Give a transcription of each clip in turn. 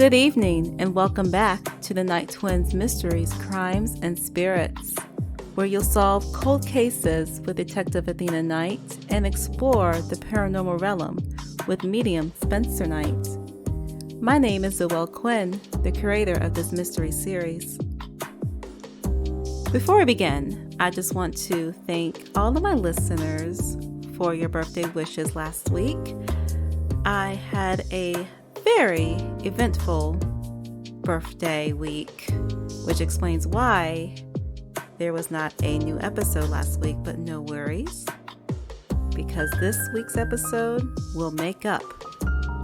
Good evening, and welcome back to the Night Twins Mysteries, Crimes, and Spirits, where you'll solve cold cases with Detective Athena Knight and explore the paranormal realm with medium Spencer Knight. My name is Zoelle Quinn, the curator of this mystery series. Before we begin, I just want to thank all of my listeners for your birthday wishes last week. I had a very eventful birthday week, which explains why there was not a new episode last week, but no worries, because this week's episode will make up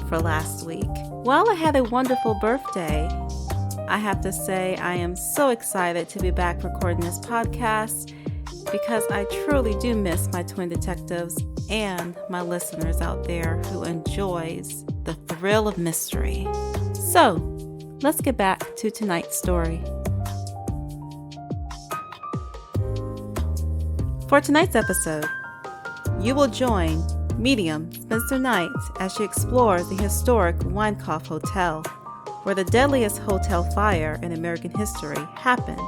for last week. While I had a wonderful birthday, I have to say I am so excited to be back recording this podcast because I truly do miss my twin detectives and my listeners out there who enjoys the thrill of mystery. So, let's get back to tonight's story. For tonight's episode, you will join medium Spencer Knight as she explores the historic Winecoff Hotel, where the deadliest hotel fire in American history happened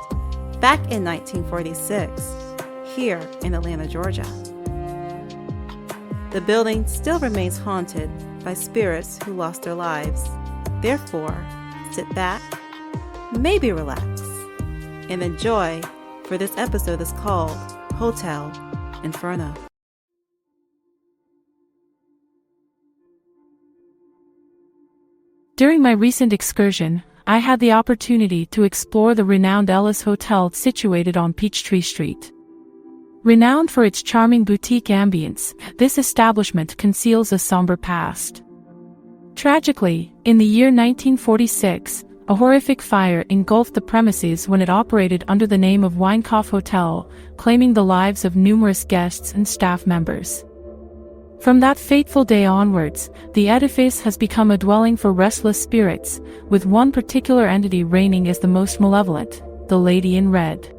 back in 1946, here in Atlanta, Georgia. The building still remains haunted by spirits who lost their lives. Therefore, sit back, maybe relax, and enjoy, for this episode is called Hotel Inferno. During my recent excursion, I had the opportunity to explore the renowned Ellis Hotel situated on Peachtree Street. Renowned for its charming boutique ambience, this establishment conceals a somber past. Tragically, in the year 1946, a horrific fire engulfed the premises when it operated under the name of Winecoff Hotel, claiming the lives of numerous guests and staff members. From that fateful day onwards, the edifice has become a dwelling for restless spirits, with one particular entity reigning as the most malevolent, the Lady in Red.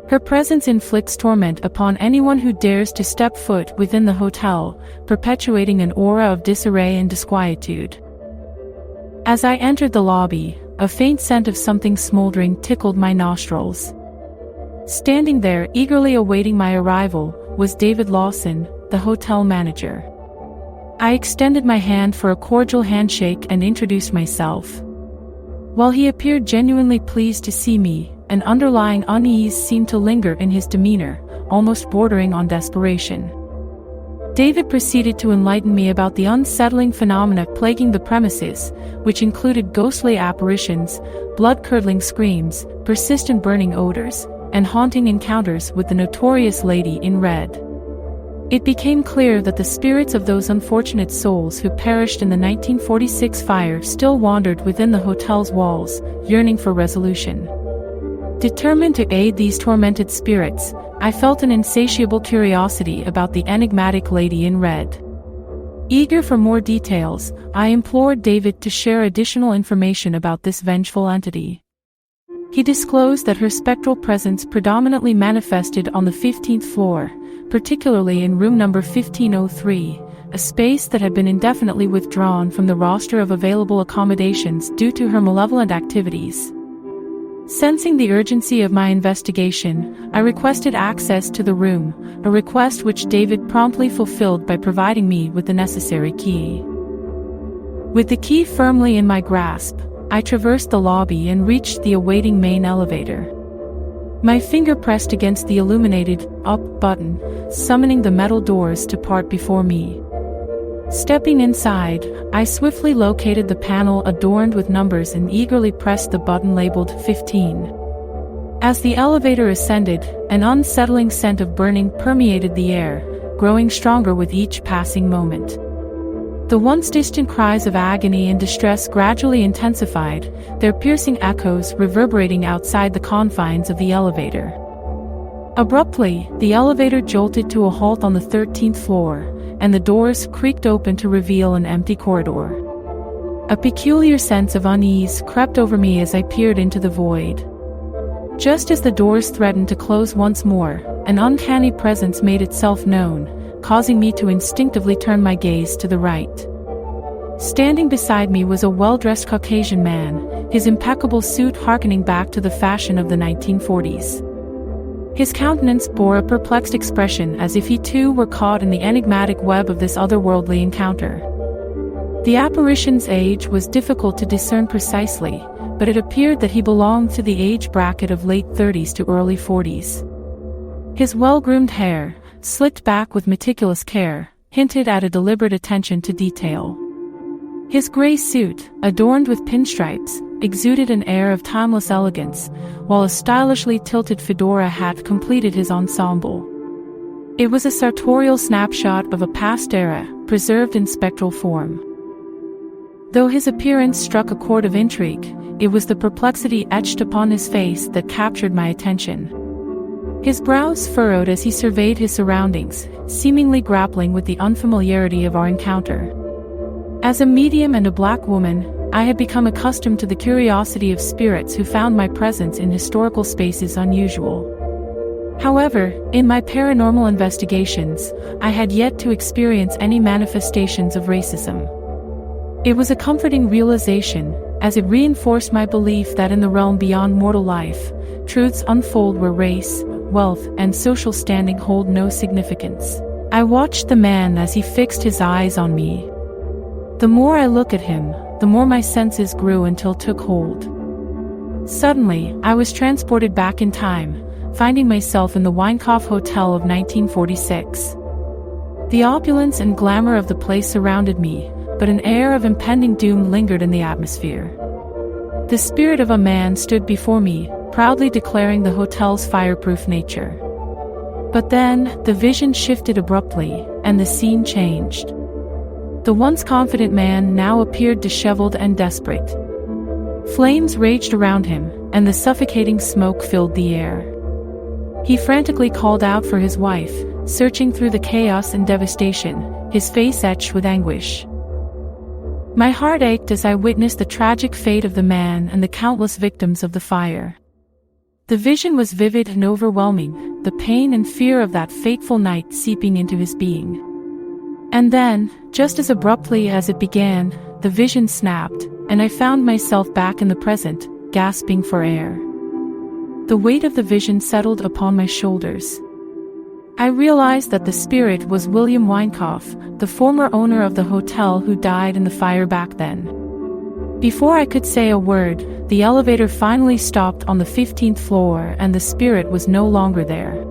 Her presence inflicts torment upon anyone who dares to step foot within the hotel, perpetuating an aura of disarray and disquietude. As I entered the lobby, a faint scent of something smoldering tickled my nostrils. Standing there, eagerly awaiting my arrival, was David Lawson, the hotel manager. I extended my hand for a cordial handshake and introduced myself. While he appeared genuinely pleased to see me, an underlying unease seemed to linger in his demeanor, almost bordering on desperation. David proceeded to enlighten me about the unsettling phenomena plaguing the premises, which included ghostly apparitions, blood-curdling screams, persistent burning odors, and haunting encounters with the notorious Lady in Red. It became clear that the spirits of those unfortunate souls who perished in the 1946 fire still wandered within the hotel's walls, yearning for resolution. Determined to aid these tormented spirits, I felt an insatiable curiosity about the enigmatic Lady in Red. Eager for more details, I implored David to share additional information about this vengeful entity. He disclosed that her spectral presence predominantly manifested on the 15th floor, particularly in room number 1503, a space that had been indefinitely withdrawn from the roster of available accommodations due to her malevolent activities. Sensing the urgency of my investigation, I requested access to the room, a request which David promptly fulfilled by providing me with the necessary key. With the key firmly in my grasp, I traversed the lobby and reached the awaiting main elevator. My finger pressed against the illuminated up button, summoning the metal doors to part before me. Stepping inside, I swiftly located the panel adorned with numbers and eagerly pressed the button labeled 15. As the elevator ascended, an unsettling scent of burning permeated the air, growing stronger with each passing moment. The once distant cries of agony and distress gradually intensified, their piercing echoes reverberating outside the confines of the elevator. Abruptly, the elevator jolted to a halt on the 13th floor, and the doors creaked open to reveal an empty corridor. A peculiar sense of unease crept over me as I peered into the void. Just as the doors threatened to close once more, an uncanny presence made itself known, causing me to instinctively turn my gaze to the right. Standing beside me was a well-dressed Caucasian man, his impeccable suit harkening back to the fashion of the 1940s. His countenance bore a perplexed expression, as if he too were caught in the enigmatic web of this otherworldly encounter. The apparition's age was difficult to discern precisely, but it appeared that he belonged to the age bracket of late 30s to early 40s. His well-groomed hair, slicked back with meticulous care, hinted at a deliberate attention to detail. His gray suit, adorned with pinstripes, exuded an air of timeless elegance, while a stylishly tilted fedora hat completed his ensemble. It was a sartorial snapshot of a past era, preserved in spectral form. Though his appearance struck a chord of intrigue, it was the perplexity etched upon his face that captured my attention. His brows furrowed as he surveyed his surroundings, seemingly grappling with the unfamiliarity of our encounter. As a medium and a black woman, I had become accustomed to the curiosity of spirits who found my presence in historical spaces unusual. However, in my paranormal investigations, I had yet to experience any manifestations of racism. It was a comforting realization, as it reinforced my belief that in the realm beyond mortal life, truths unfold where race, wealth, and social standing hold no significance. I watched the man as he fixed his eyes on me. The more I looked at him, the more my senses grew until took hold. Suddenly, I was transported back in time, finding myself in the Winecoff Hotel of 1946. The opulence and glamour of the place surrounded me, but an air of impending doom lingered in the atmosphere. The spirit of a man stood before me, proudly declaring the hotel's fireproof nature. But then, the vision shifted abruptly, and the scene changed. The once confident man now appeared disheveled and desperate. Flames raged around him, and the suffocating smoke filled the air. He frantically called out for his wife, searching through the chaos and devastation, his face etched with anguish. My heart ached as I witnessed the tragic fate of the man and the countless victims of the fire. The vision was vivid and overwhelming, the pain and fear of that fateful night seeping into his being. And then, just as abruptly as it began, the vision snapped, and I found myself back in the present, gasping for air. The weight of the vision settled upon my shoulders. I realized that the spirit was William Winecoff, the former owner of the hotel who died in the fire back then. Before I could say a word, the elevator finally stopped on the 15th floor and the spirit was no longer there.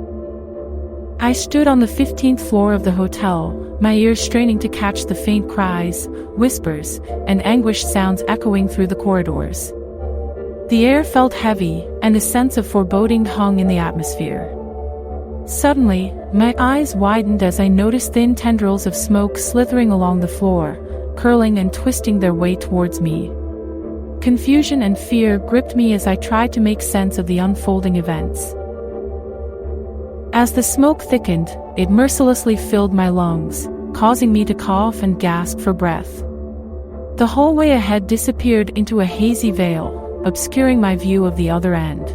I stood on the 15th floor of the hotel, my ears straining to catch the faint cries, whispers, and anguished sounds echoing through the corridors. The air felt heavy, and a sense of foreboding hung in the atmosphere. Suddenly, my eyes widened as I noticed thin tendrils of smoke slithering along the floor, curling and twisting their way towards me. Confusion and fear gripped me as I tried to make sense of the unfolding events. As the smoke thickened, it mercilessly filled my lungs, causing me to cough and gasp for breath. The hallway ahead disappeared into a hazy veil, obscuring my view of the other end.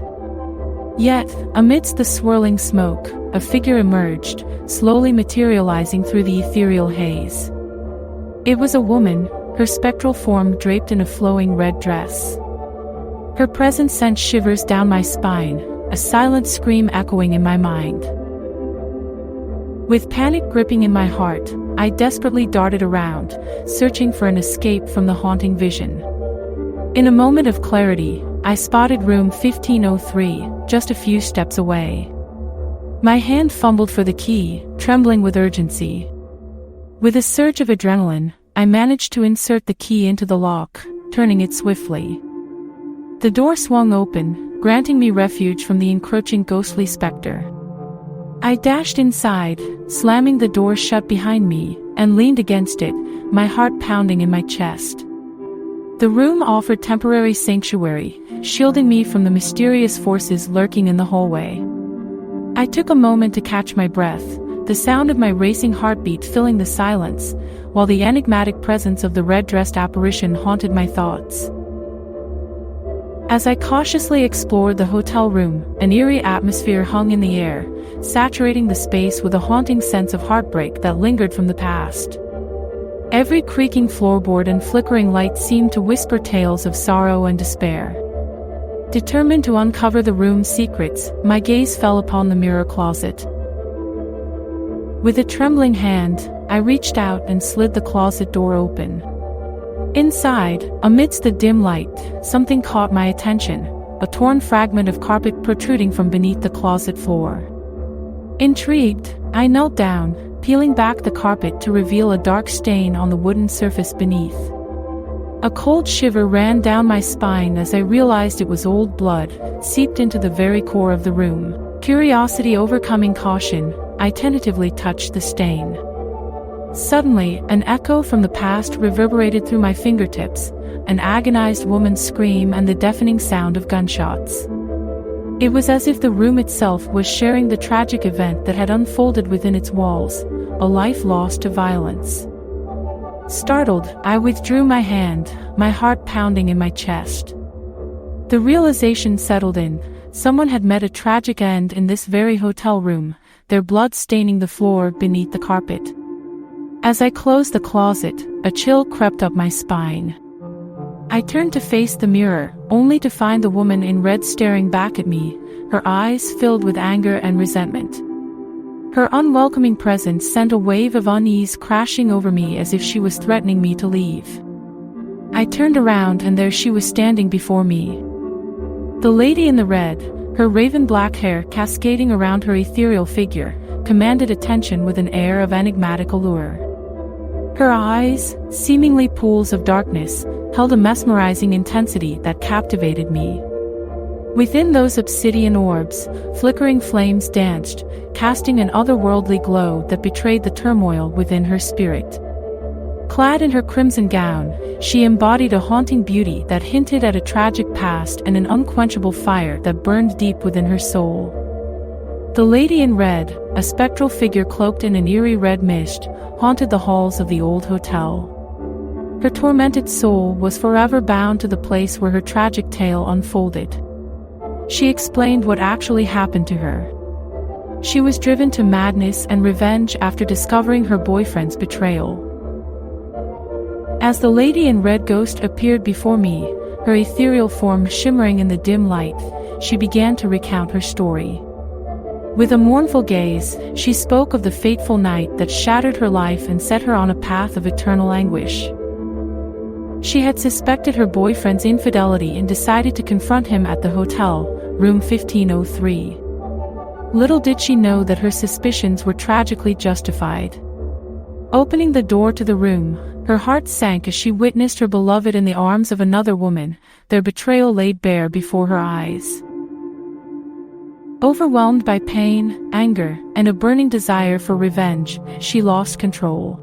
Yet, amidst the swirling smoke, a figure emerged, slowly materializing through the ethereal haze. It was a woman, her spectral form draped in a flowing red dress. Her presence sent shivers down my spine, a silent scream echoing in my mind. With panic gripping in my heart, I desperately darted around, searching for an escape from the haunting vision. In a moment of clarity, I spotted room 1503, just a few steps away. My hand fumbled for the key, trembling with urgency. With a surge of adrenaline, I managed to insert the key into the lock, turning it swiftly. The door swung open, granting me refuge from the encroaching ghostly specter. I dashed inside, slamming the door shut behind me, and leaned against it, my heart pounding in my chest. The room offered temporary sanctuary, shielding me from the mysterious forces lurking in the hallway. I took a moment to catch my breath, the sound of my racing heartbeat filling the silence, while the enigmatic presence of the red-dressed apparition haunted my thoughts. As I cautiously explored the hotel room, an eerie atmosphere hung in the air, saturating the space with a haunting sense of heartbreak that lingered from the past. Every creaking floorboard and flickering light seemed to whisper tales of sorrow and despair. Determined to uncover the room's secrets, my gaze fell upon the mirror closet. With a trembling hand, I reached out and slid the closet door open. Inside, amidst the dim light, something caught my attention, a torn fragment of carpet protruding from beneath the closet floor. Intrigued, I knelt down, peeling back the carpet to reveal a dark stain on the wooden surface beneath. A cold shiver ran down my spine as I realized it was old blood, seeped into the very core of the room. Curiosity overcoming caution, I tentatively touched the stain. Suddenly, an echo from the past reverberated through my fingertips, an agonized woman's scream and the deafening sound of gunshots. It was as if the room itself was sharing the tragic event that had unfolded within its walls, a life lost to violence. Startled, I withdrew my hand, my heart pounding in my chest. The realization settled in. Someone had met a tragic end in this very hotel room, their blood staining the floor beneath the carpet. As I closed the closet, a chill crept up my spine. I turned to face the mirror, only to find the woman in red staring back at me, her eyes filled with anger and resentment. Her unwelcoming presence sent a wave of unease crashing over me as if she was threatening me to leave. I turned around and there she was standing before me. The lady in the red, her raven black hair cascading around her ethereal figure, commanded attention with an air of enigmatic allure. Her eyes, seemingly pools of darkness, held a mesmerizing intensity that captivated me. Within those obsidian orbs, flickering flames danced, casting an otherworldly glow that betrayed the turmoil within her spirit. Clad in her crimson gown, she embodied a haunting beauty that hinted at a tragic past and an unquenchable fire that burned deep within her soul. The lady in red, a spectral figure cloaked in an eerie red mist, haunted the halls of the old hotel. Her tormented soul was forever bound to the place where her tragic tale unfolded. She explained what actually happened to her. She was driven to madness and revenge after discovering her boyfriend's betrayal. As the lady in red ghost appeared before me, her ethereal form shimmering in the dim light, she began to recount her story. With a mournful gaze, she spoke of the fateful night that shattered her life and set her on a path of eternal anguish. She had suspected her boyfriend's infidelity and decided to confront him at the hotel, room 1503. Little did she know that her suspicions were tragically justified. Opening the door to the room, her heart sank as she witnessed her beloved in the arms of another woman, their betrayal laid bare before her eyes. Overwhelmed by pain, anger, and a burning desire for revenge, she lost control.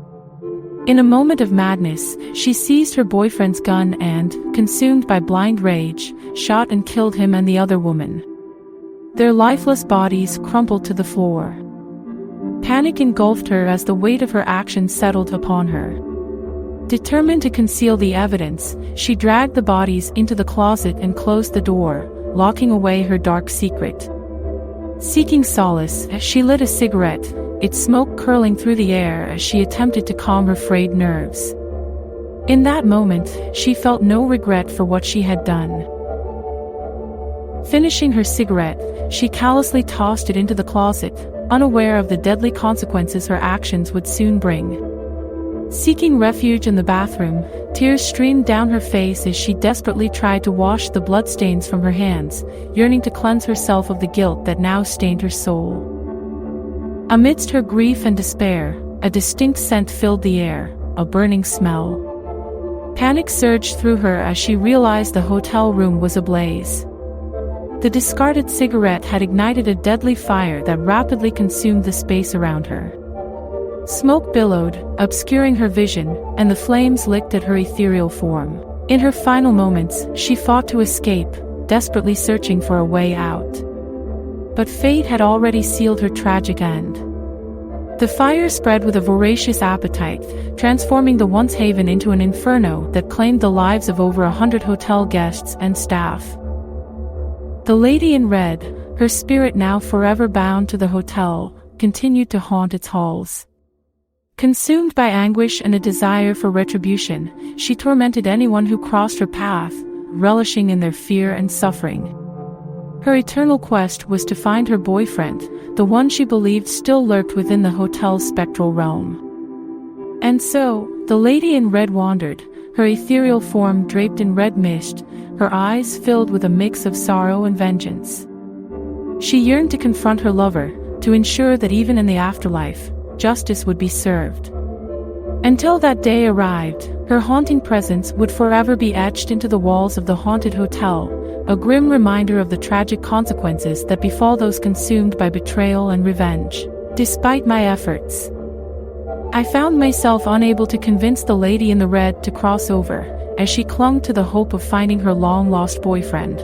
In a moment of madness, she seized her boyfriend's gun and, consumed by blind rage, shot and killed him and the other woman. Their lifeless bodies crumpled to the floor. Panic engulfed her as the weight of her actions settled upon her. Determined to conceal the evidence, she dragged the bodies into the closet and closed the door, locking away her dark secret. Seeking solace, she lit a cigarette, its smoke curling through the air as she attempted to calm her frayed nerves. In that moment, she felt no regret for what she had done. Finishing her cigarette, she callously tossed it into the closet, unaware of the deadly consequences her actions would soon bring. Seeking refuge in the bathroom, tears streamed down her face as she desperately tried to wash the bloodstains from her hands, yearning to cleanse herself of the guilt that now stained her soul. Amidst her grief and despair, a distinct scent filled the air, a burning smell. Panic surged through her as she realized the hotel room was ablaze. The discarded cigarette had ignited a deadly fire that rapidly consumed the space around her. Smoke billowed, obscuring her vision, and the flames licked at her ethereal form. In her final moments, she fought to escape, desperately searching for a way out. But fate had already sealed her tragic end. The fire spread with a voracious appetite, transforming the once haven into an inferno that claimed the lives of over 100 hotel guests and staff. The lady in red, her spirit now forever bound to the hotel, continued to haunt its halls. Consumed by anguish and a desire for retribution, she tormented anyone who crossed her path, relishing in their fear and suffering. Her eternal quest was to find her boyfriend, the one she believed still lurked within the hotel's spectral realm. And so, the lady in red wandered, her ethereal form draped in red mist, her eyes filled with a mix of sorrow and vengeance. She yearned to confront her lover, to ensure that even in the afterlife, justice would be served. Until that day arrived, her haunting presence would forever be etched into the walls of the haunted hotel, a grim reminder of the tragic consequences that befall those consumed by betrayal and revenge. Despite my efforts, I found myself unable to convince the lady in the red to cross over, as she clung to the hope of finding her long-lost boyfriend.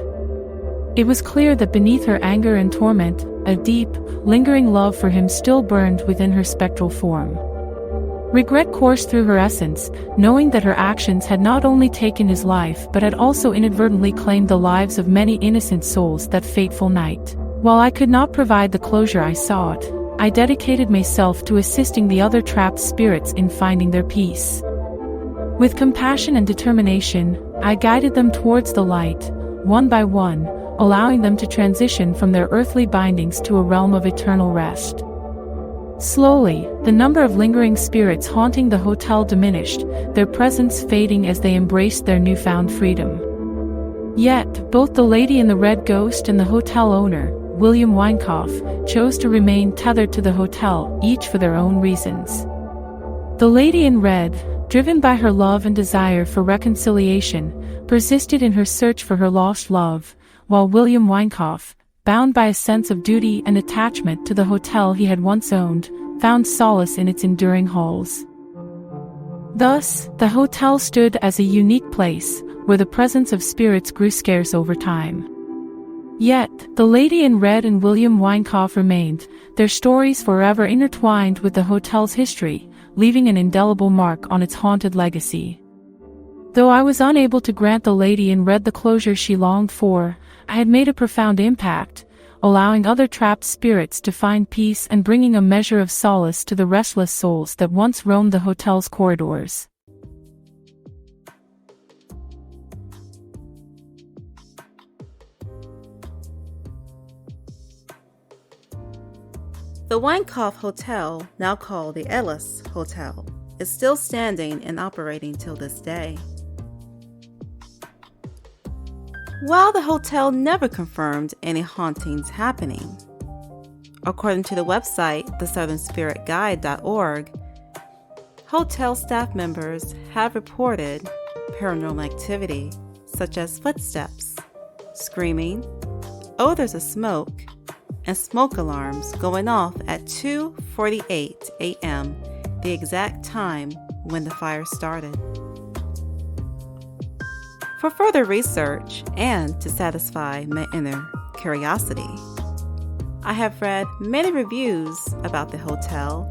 It was clear that beneath her anger and torment, a deep, lingering love for him still burned within her spectral form. Regret coursed through her essence, knowing that her actions had not only taken his life but had also inadvertently claimed the lives of many innocent souls that fateful night. While I could not provide the closure I sought, I dedicated myself to assisting the other trapped spirits in finding their peace. With compassion and determination, I guided them towards the light, one by one, allowing them to transition from their earthly bindings to a realm of eternal rest. Slowly, the number of lingering spirits haunting the hotel diminished, their presence fading as they embraced their newfound freedom. Yet, both the lady in the red ghost and the hotel owner, William Winecoff, chose to remain tethered to the hotel, each for their own reasons. The lady in red, driven by her love and desire for reconciliation, persisted in her search for her lost love, while William Winecoff, bound by a sense of duty and attachment to the hotel he had once owned, found solace in its enduring halls. Thus, the hotel stood as a unique place, where the presence of spirits grew scarce over time. Yet, the lady in red and William Winecoff remained, their stories forever intertwined with the hotel's history, leaving an indelible mark on its haunted legacy. Though I was unable to grant the lady in red the closure she longed for, I had made a profound impact, allowing other trapped spirits to find peace and bringing a measure of solace to the restless souls that once roamed the hotel's corridors. The Winecoff Hotel, now called the Ellis Hotel, is still standing and operating till this day. While the hotel never confirmed any hauntings happening, according to the website thesouthernspiritguide.org, hotel staff members have reported paranormal activity such as footsteps, screaming, odors of smoke, and smoke alarms going off at 2:48 a.m., the exact time when the fire started. For further research and to satisfy my inner curiosity, I have read many reviews about the hotel,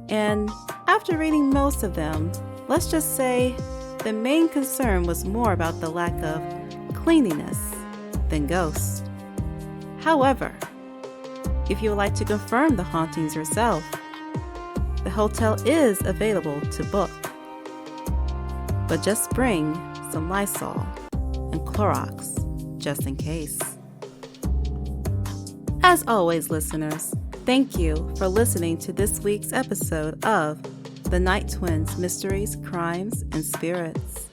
and after reading most of them, let's just say the main concern was more about the lack of cleanliness than ghosts. However, if you would like to confirm the hauntings yourself, the hotel is available to book. But just bring some Lysol and Clorox just in case. As always, listeners, thank you for listening to this week's episode of The Night Twins Mysteries, Crimes, and Spirits.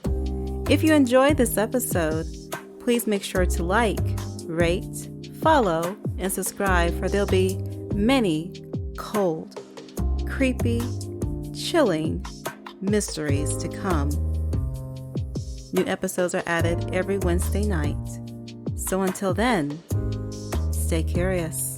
If you enjoyed this episode, please make sure to like, rate, follow, and subscribe, for there'll be many cold, creepy, chilling mysteries to come. New episodes are added every Wednesday night. So until then, stay curious.